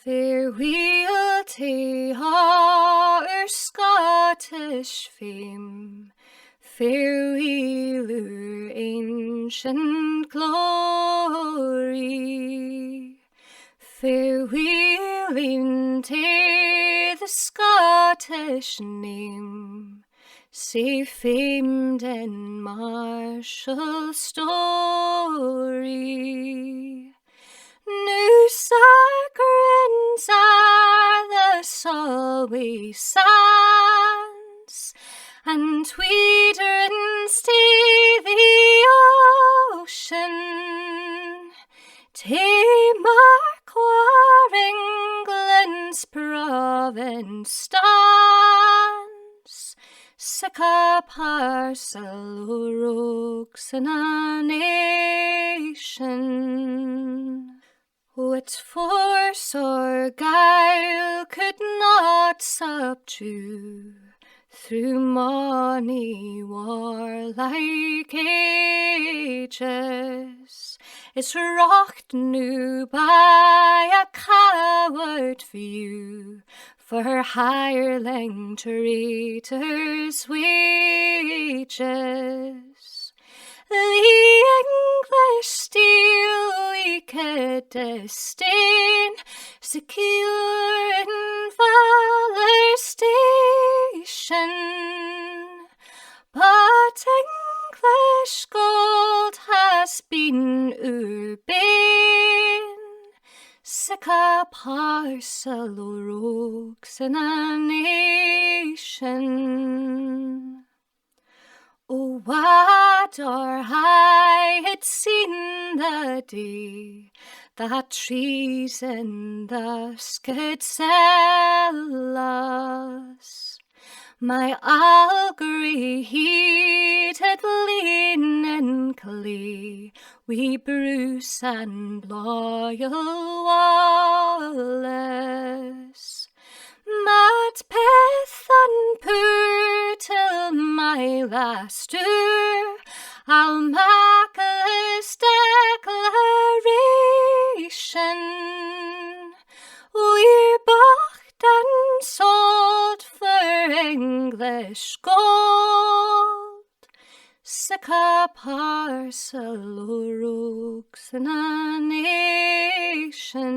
Farewell to our Scottish fame, farewell our ancient glory, farewell into the Scottish name, sae famed in martial story. New sacrins are the Solway sands, and tweederings to the ocean, to mark where England's province stands, sic a parcel o' rogues in a nation. What force or guile could not subdue through many warlike ages, is rocked new by a coward view, for hireling traitors' wages. The English steel we could disdain, secure in valor's station, but English gold has been our bane, sic a parcel o' rogues in a nation. Oh, what our eye had seen the day that treason thus could sell us. My Algery heated lean in clay, we Bruce and loyal Wallace. Mad pith and poor till my last hour, I'll make this declaration. We're bought and sold for English gold, sic a parcel o' rogues in a nation.